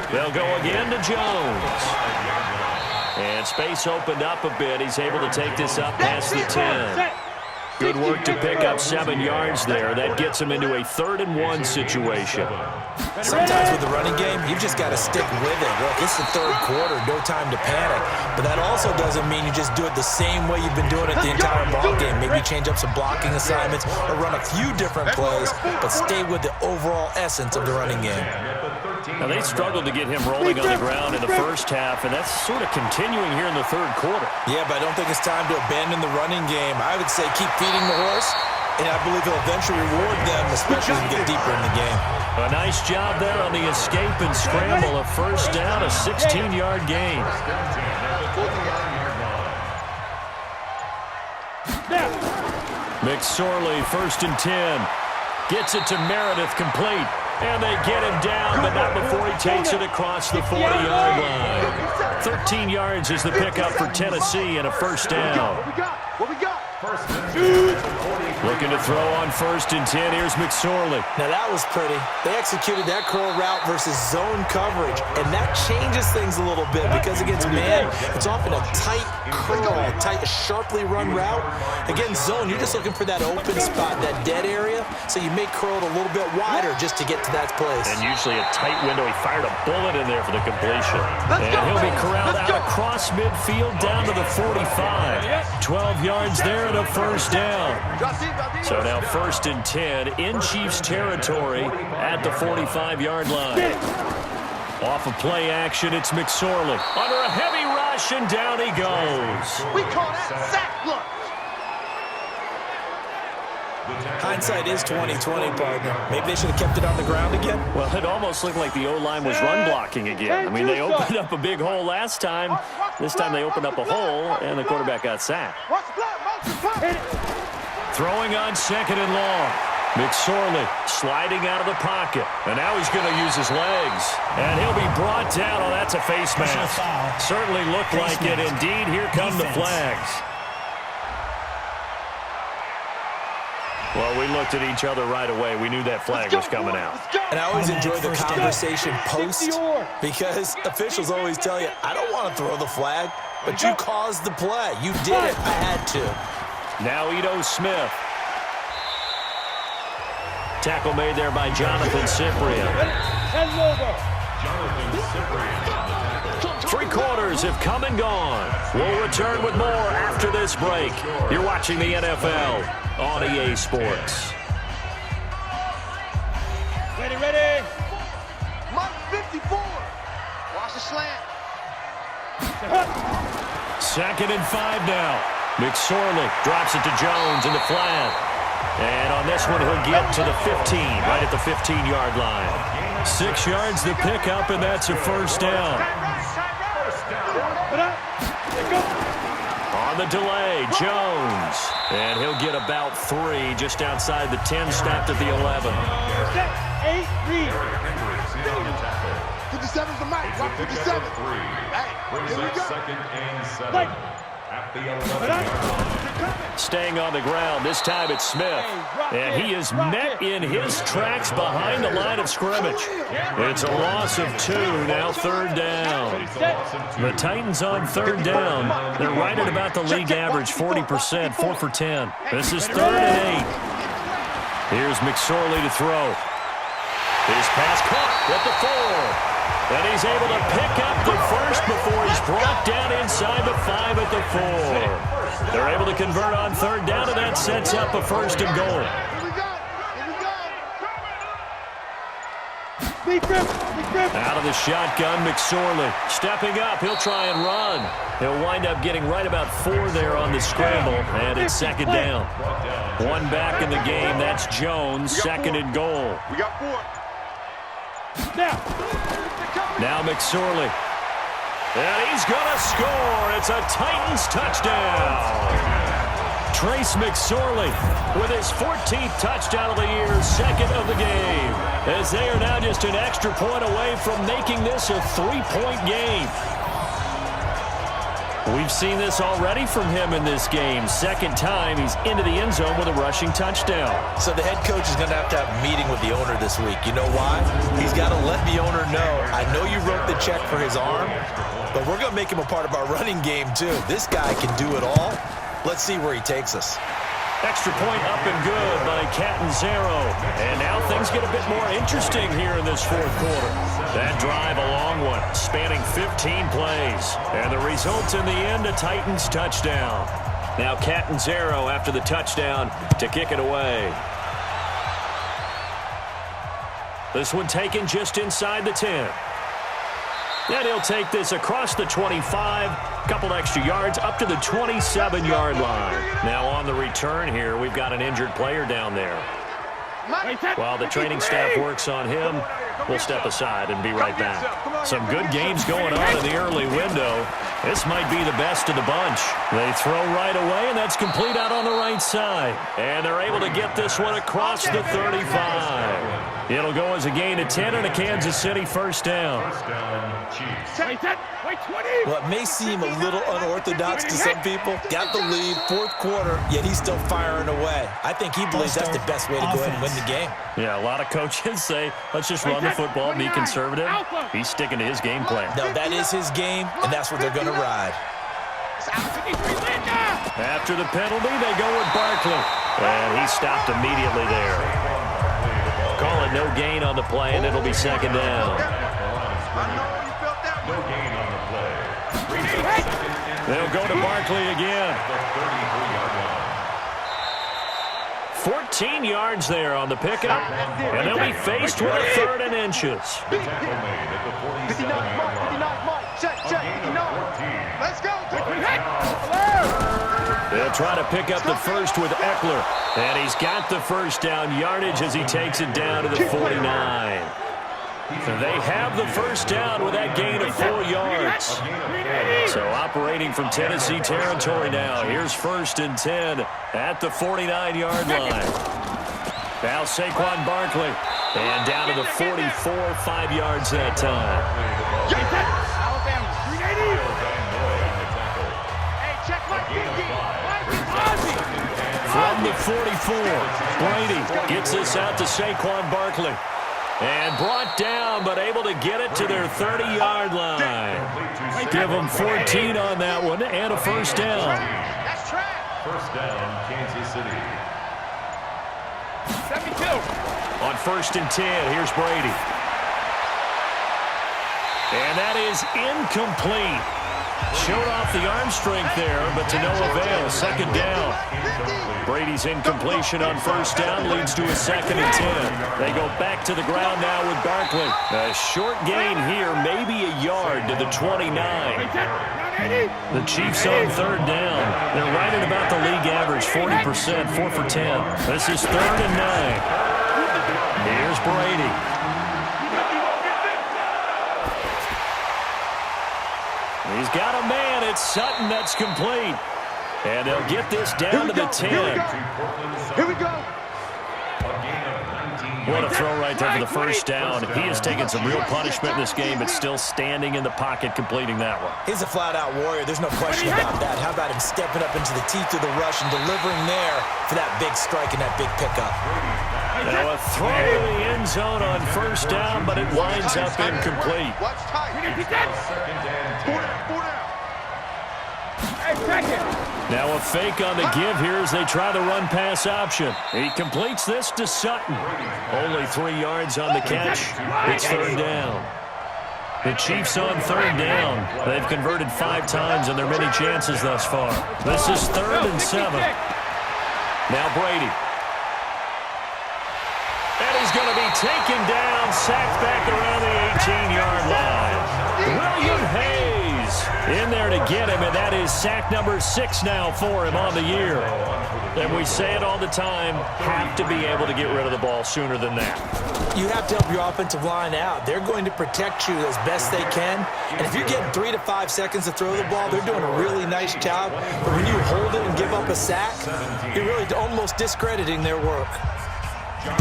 They'll go again to Jones. And space opened up a bit. He's able to take this up past the 10. Good work to pick up 7 yards there. That gets him into a 3rd and 1 situation. Sometimes with the running game, you've just got to stick with it. Look, it's the 3rd quarter, no time to panic. But that also doesn't mean you just do it the same way you've been doing it the entire ball game. Maybe change up some blocking assignments or run a few different plays, but stay with the overall essence of the running game. Now, they struggled to get him rolling on the ground in the 1st half, and that's sort of continuing here in the 3rd quarter. Yeah, but I don't think it's time to abandon the running game. I would say keep feeding the horse and I believe he'll eventually reward them, especially as we get deeper in the game. A nice job there on the escape and scramble. A first down, a 16-yard gain. McSorley, 1st and 10. Gets it to Meredith, complete. And they get him down, but not before he takes it across the 40-yard line. 13 yards is the pickup for Tennessee and a first down. What we got? Looking to throw on 1st and 10. Here's McSorley. Now that was pretty. They executed that curl route versus zone coverage, and that changes things a little bit because against man, it's often a tight curl, tight, sharply run route. Against zone, you're just looking for that open spot, that dead area, so you may curl it a little bit wider just to get to that place. And usually a tight window. He fired a bullet in there for the completion. And he'll be corralled out across midfield down to the 45. 12 yards there and a first down. So now 1st and 10 in Chiefs territory at the 45-yard line. Off of play action, it's McSorley. Under a heavy rush, and down he goes. We call that sack lunch. Hindsight is 20/20, partner. Maybe they should have kept it on the ground again. Well, it almost looked like the O-line was run blocking again. I mean, they opened up a big hole last time. This time they opened up a hole, and the quarterback got sacked. Throwing on 2nd and long. McSorley sliding out of the pocket. And now he's going to use his legs. And he'll be brought down. Oh, that's a face mask. Certainly looked like it. Indeed, here come the flags. Well, we looked at each other right away. We knew that flag was coming out. And I always enjoy the conversation post because officials always tell you, I don't want to throw the flag, but you caused the play. You did it. I had to. Now Ito Smith. Tackle made there by Jonathan Cyprien. Three quarters have come and gone. We'll return with more after this break. You're watching the NFL on EA Sports. Ready. Mark 54. Watch the slant. 2nd and 5 now. McSorley drops it to Jones in the flat. And on this one, he'll get to the 15, right at the 15-yard line. 6 yards the pickup, and that's a first down. On the delay, Jones. And he'll get about 3 just outside the 10, stopped at the 11. 57's the mic. Watch 57. Brings up 2nd and 7 at the 11. Staying on the ground, this time it's Smith. And he is met in his tracks behind the line of scrimmage. It's a loss of 2, now 3rd down. The Titans on 3rd down. They're right at about the league average, 40%, 4 for 10. This is 3rd and 8. Here's McSorley to throw. His pass caught at the 4. And he's able to pick up the first before he's brought down inside the 5 at the 4. They're able to convert on 3rd down, and that sets up a 1st and goal. Out of the shotgun, McSorley. Stepping up, he'll try and run. He'll wind up getting right about 4 there on the scramble, and it's 2nd down. 1 back in the game, that's Jones, 2nd and goal. We got 4. Now McSorley. And he's going to score. It's a Titans touchdown. Trace McSorley with his 14th touchdown of the year, 2nd of the game, as they are now just an extra point away from making this a 3-point game. We've seen this already from him in this game. 2nd time he's into the end zone with a rushing touchdown. So the head coach is going to have a meeting with the owner this week. You know why? He's got to let the owner know, I know you wrote the check for his arm, but we're going to make him a part of our running game too. This guy can do it all. Let's see where he takes us. Extra point up and good by Catanzaro. And now things get a bit more interesting here in this 4th quarter. That drive, a long one, spanning 15 plays. And the result in the end, a Titans touchdown. Now Catanzaro after the touchdown to kick it away. This one taken just inside the 10. And he'll take this across the 25, couple extra yards up to the 27-yard line. Now on the return here, we've got an injured player down there. While the training staff works on him, we'll step aside and be right back. Some good games going on in the early window. This might be the best of the bunch. They throw right away, and that's complete out on the right side. And they're able to get this one across the 35. It'll go as a gain of 10 and a Kansas City first down. Well, it may seem a little unorthodox to some people. Got the lead, fourth quarter, yet he's still firing away. I think he believes that's the best way to go ahead and win the game. Yeah, a lot of coaches say, let's just run the football, be conservative. He's sticking to his game plan. No, that is his game, and that's what they're going to ride. After the penalty, they go with Barkley. And he stopped immediately there. Call it no gain on the play, and it'll be second down. No gain on the play. They'll go to Barkley again. 14 yards there on the pickup, and they'll be faced with a third and inches. The tackle made at the 47-yard line. Let's go. They'll try to pick up the first with Eckler, and he's got the first down yardage as he takes it down to the 49. They have the first down with that gain of 4 yards. So operating from Tennessee territory now. Here's 1st and 10 at the 49-yard line. Now Saquon Barkley. And down to the 44, 5 yards that time. From the 44, Brady gets this out to Saquon Barkley. And brought down, but able to get it to their 30-yard line. Give them 14 on that one and a first down. First down, Kansas City. 72. On 1st and 10, here's Brady. And that is incomplete. Showed off the arm strength there, but to no avail. Second down. Brady's incompletion on first down leads to a 2nd and 10. They go back to the ground now with Barkley. A short gain here, maybe a yard to the 29. The Chiefs on 3rd down. They're right at about the league average, 40%, 4 for 10. This is 3rd and 9. Here's Brady. He's got a man. It's Sutton that's complete. And they'll get this down to the 10. Here we go. What a throw right there for the first down. He has taken some real punishment in this game, but still standing in the pocket completing that one. He's a flat-out warrior. There's no question about that. How about him stepping up into the teeth of the rush and delivering there for that big strike and that big pickup? Now a throw in the end zone on first down, but it winds up incomplete. Watch tight. Second and 10. Now a fake on the give here as they try the run-pass option. He completes this to Sutton. Only 3 yards on the catch. It's 3rd down. The Chiefs on 3rd down. They've converted 5 times in their many chances thus far. This is 3rd and 7. Now Brady. And he's going to be taken down, sacked back around the 18-yard line. William Hayes in there to get him, and that is sack number 6 now for him on the year. And we say it all the time, have to be able to get rid of the ball sooner than that. You have to help your offensive line out. They're going to protect you as best they can. And if you're getting 3 to 5 seconds to throw the ball, they're doing a really nice job. But when you hold it and give up a sack, you're really almost discrediting their work.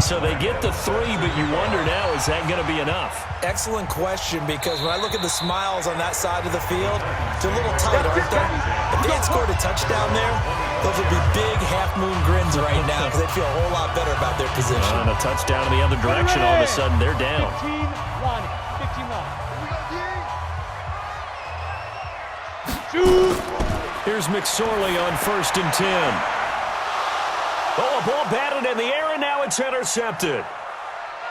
So they get the 3, but you wonder now, is that going to be enough? Excellent question, because when I look at the smiles on that side of the field, it's a little tight, aren't they? If they had scored a touchdown there, those would be big half-moon grins right now because they'd feel a whole lot better about their position. And a touchdown in the other direction, all of a sudden they're down. 15-1. Here's McSorley on 1st and 10. Oh, a ball batted in the air, and now it's intercepted.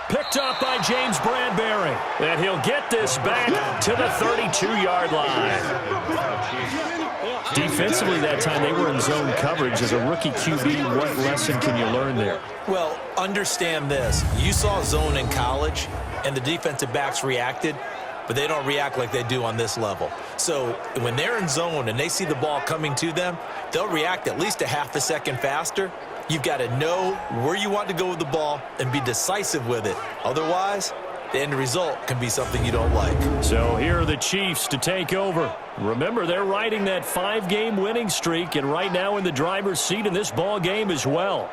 Picked up by James Bradbury. And he'll get this back to the 32-yard line. Defensively that time, they were in zone coverage. As a rookie QB, what lesson can you learn there? Well, understand this. You saw zone in college, and the defensive backs reacted. but they don't react like they do on this level. So when they're in zone and they see the ball coming to them, they'll react at least a half a second faster. You've got to know where you want to go with the ball and be decisive with it. Otherwise, the end result can be something you don't like. So here are the Chiefs to take over. Remember, they're riding that 5-game winning streak, and right now in the driver's seat in this ball game as well.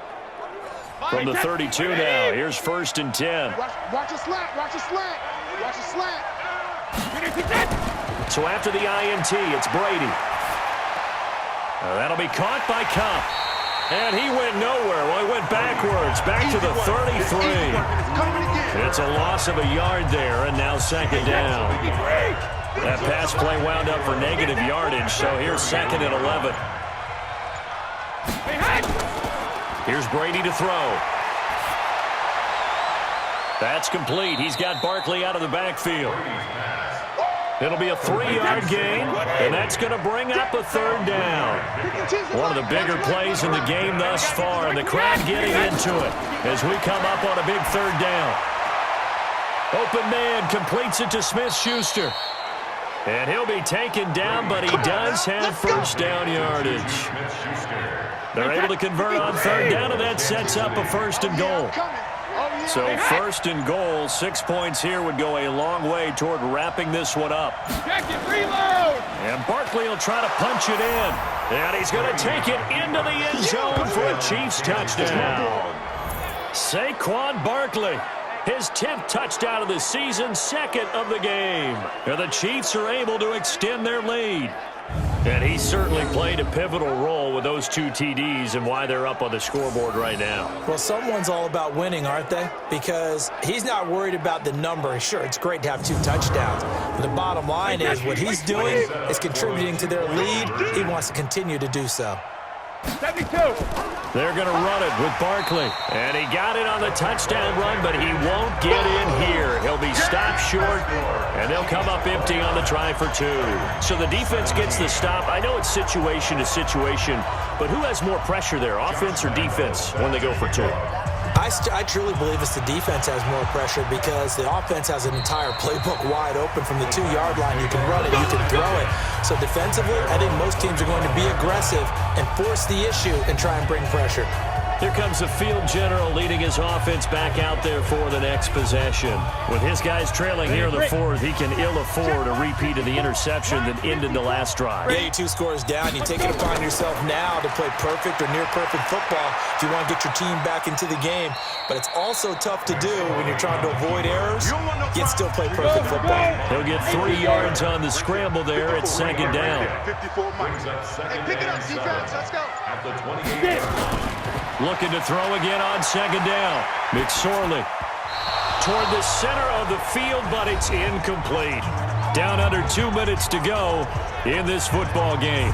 From the 32 now, here's 1st and 10. Watch a slant, watch a slant, watch a slant. So after the INT, it's Brady. That'll be caught by Cup. And he went nowhere. Well, he went backwards, back to the 33. It's a loss of a yard there, and now 2nd down. That pass play wound up for negative yardage, so here's 2nd and 11. Here's Brady to throw. That's complete. He's got Barkley out of the backfield. It'll be a 3-yard gain, and that's going to bring up a 3rd down. One of the bigger plays in the game thus far, and the crowd getting into it as we come up on a big 3rd down. Open man completes it to Smith-Schuster. And he'll be taken down, but he does have 1st down yardage. They're able to convert on 3rd down, and that sets up a 1st and goal. So 1st and goal, 6 points here would go a long way toward wrapping this one up. And Barkley will try to punch it in. And he's going to take it into the end zone for a Chiefs touchdown. Saquon Barkley, his 10th touchdown of the season, 2nd of the game. And the Chiefs are able to extend their lead. And he certainly played a pivotal role with those 2 TDs and why they're up on the scoreboard right now. Well, someone's all about winning, aren't they? Because he's not worried about the number. Sure, it's great to have 2 touchdowns. But the bottom line is what he's doing is contributing to their lead. He wants to continue to do so. 72. They're going to run it with Barkley. And he got it on the touchdown run, but he won't get in here. He'll be stopped short, and they'll come up empty on the try for 2. So the defense gets the stop. I know it's situation to situation, but who has more pressure there, offense or defense, when they go for 2? I truly believe it's the defense has more pressure because the offense has an entire playbook wide open from the 2-yard line. You can run it, you can throw it. So defensively, I think most teams are going to be aggressive and force the issue and try and bring pressure. Here comes the field general leading his offense back out there for the next possession. With his guys trailing here in the 4th, he can ill afford a repeat of the interception that ended the last drive. Yeah, you 2 scores down. You take it upon yourself now to play perfect or near-perfect football if you want to get your team back into the game. But it's also tough to do when you're trying to avoid errors, yet still play perfect football. He'll get 3 yards on the scramble there at 2nd down. Pick it up, defense. Let's go. At the 28. Looking to throw again on 2nd down. McSorley toward the center of the field, but it's incomplete. Down under 2 minutes to go in this football game.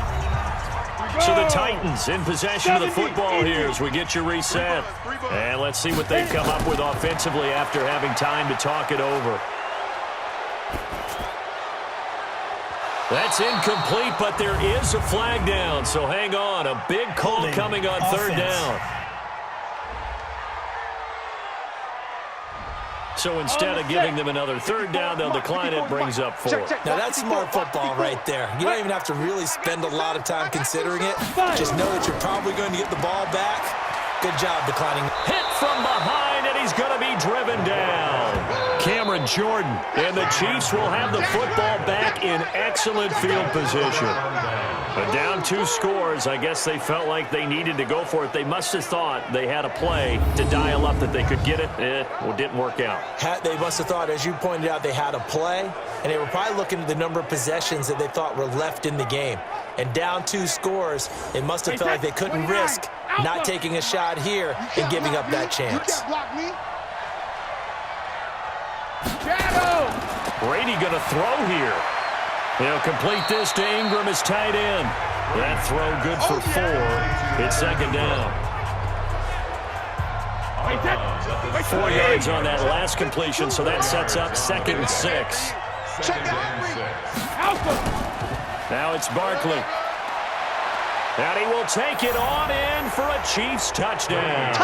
So the Titans in possession of the football here as we get you reset. And let's see what they've come up with offensively after having time to talk it over. That's incomplete, but there is a flag down, so hang on. A big call coming on 3rd down. So instead of giving them another 3rd down, they'll decline it, brings up 4. Now that's smart football right there. You don't even have to really spend a lot of time considering it. Just know that you're probably going to get the ball back. Good job declining. Hit from behind, and he's going to be driven down. Cameron Jordan, and the Chiefs will have the football back in excellent field position. But down 2 scores, I guess they felt like they needed to go for it. They must have thought they had a play to dial up that they could get it. It didn't work out. They must have thought, as you pointed out, they had a play, and they were probably looking at the number of possessions that they thought were left in the game. And down 2 scores, they must have felt like they couldn't risk not taking a shot here and giving up that chance. Brady going to throw here. He'll complete this to Ingram as tight end. That throw good for 4. It's 2nd down. 4 yards on that last completion, so that sets up 2nd and 6. Now it's Barkley. And he will take it on in for a Chiefs touchdown.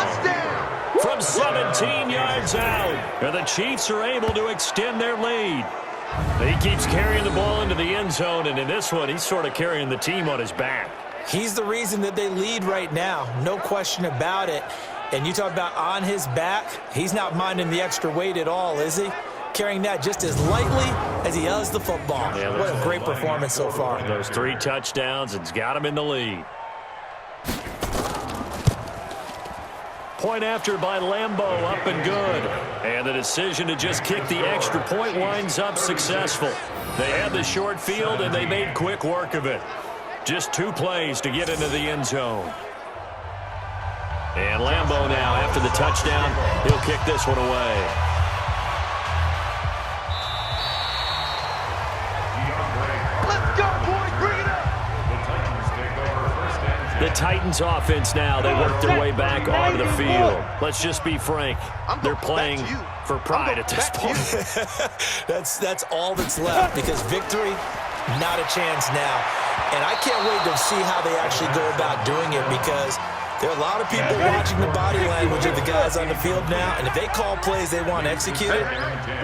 From 17 yards out. And the Chiefs are able to extend their lead. He keeps carrying the ball into the end zone, and in this one, he's sort of carrying the team on his back. He's the reason that they lead right now, no question about it. And you talk about on his back, he's not minding the extra weight at all, is he? Carrying that just as lightly as he does the football. Yeah, what a great performance so far. Those 3 touchdowns, it's got him in the lead. Point after by Lambeau, up and good. And the decision to just kick the extra point winds up successful. They had the short field, and they made quick work of it. Just 2 plays to get into the end zone. And Lambeau now, after the touchdown, he'll kick this one away. Let's go, boys. Bring it up. The Titans offense now, they work their way back onto the field. Let's just be frank. They're playing for pride at this point. That's all that's left, because victory, not a chance now. And I can't wait to see how they actually go about doing it, because there are a lot of people watching the body language of the guys on the field now, and if they call plays they want executed,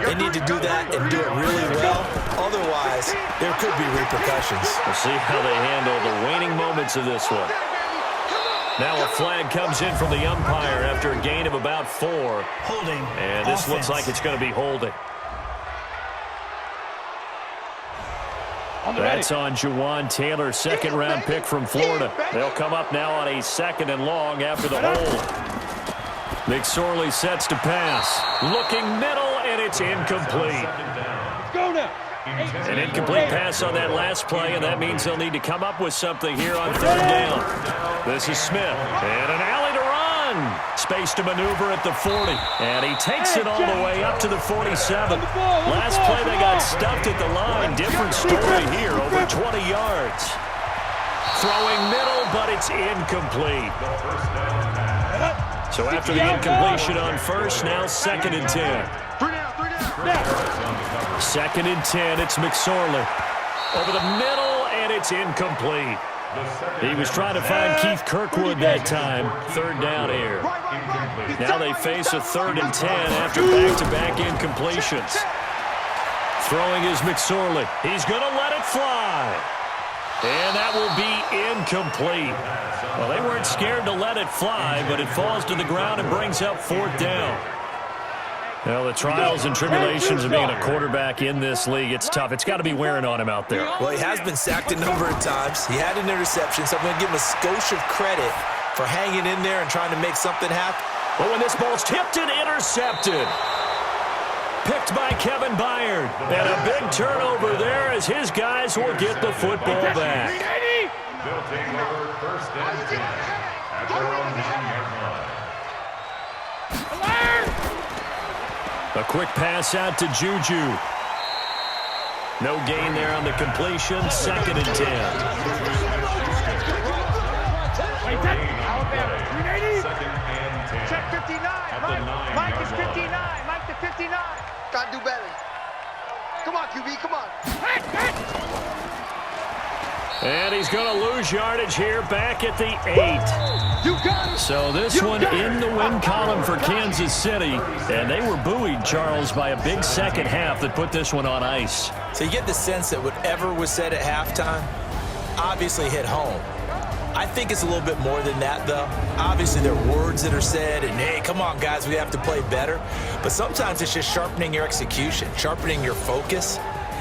they need to do that and do it really well. Otherwise, there could be repercussions. We'll see how they handle the waning moments of this one. Now a flag comes in from the umpire after a gain of about 4. Holding. And this looks like it's going to be holding. That's on Jawan Taylor, second-round pick from Florida. They'll come up now on a 2nd and long after the hold. McSorley sets to pass. Looking middle, and it's incomplete. Go now. An incomplete pass on that last play, and that means they'll need to come up with something here on 3rd down. This is Smith, and an alley to run. Space to maneuver at the 40, and he takes it all the way up to the 47. Last play, they got stuffed at the line. Different story here, over 20 yards. Throwing middle, but it's incomplete. So after the incompletion on first, now 2nd and 10. 2nd and 10, it's McSorley. Over the middle, and it's incomplete. He was trying to find Keith Kirkwood that time. 3rd down here. Now they face a 3rd and 10 after back-to-back incompletions. Throwing is McSorley. He's going to let it fly. And that will be incomplete. Well, they weren't scared to let it fly, but it falls to the ground and brings up 4th down. Well, the trials and tribulations of being a quarterback in this league, it's tough. It's got to be wearing on him out there. Well, he has been sacked a number of times. He had an interception, so I'm going to give him a skosh of credit for hanging in there and trying to make something happen. But when this ball's tipped and intercepted. Picked by Kevin Byard. And a big turnover there as his guys will get the football back. They'll take over 1st and 10 at their own 9-yard line. A quick pass out to Juju. No gain there on the completion. 2nd and 10. Second and 10. Check 59. Mike is 59. Mike to 59. Gotta do better. Come on, QB, come on. And he's going to lose yardage here back at the 8. You got it. So this one in the win column for Kansas City. And they were buoyed, Charles, by a big second half that put this one on ice. So you get the sense that whatever was said at halftime obviously hit home. I think it's a little bit more than that, though. Obviously, there are words that are said, and, hey, come on, guys, we have to play better. But sometimes it's just sharpening your execution, sharpening your focus,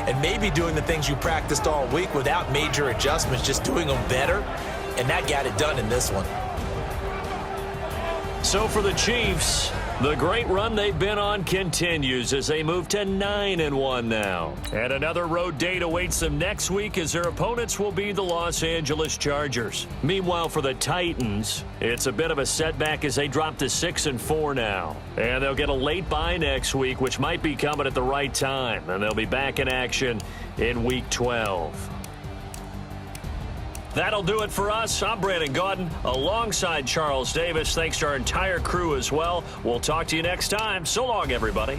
and maybe doing the things you practiced all week without major adjustments, just doing them better. And that got it done in this one. So for the Chiefs, the great run they've been on continues as they move to 9-1 now. And another road date awaits them next week as their opponents will be the Los Angeles Chargers. Meanwhile, for the Titans, it's a bit of a setback as they drop to 6-4 now. And they'll get a late bye next week, which might be coming at the right time. And they'll be back in action in Week 12. That'll do it for us. I'm Brandon Gaudin alongside Charles Davis. Thanks to our entire crew as well. We'll talk to you next time. So long, everybody.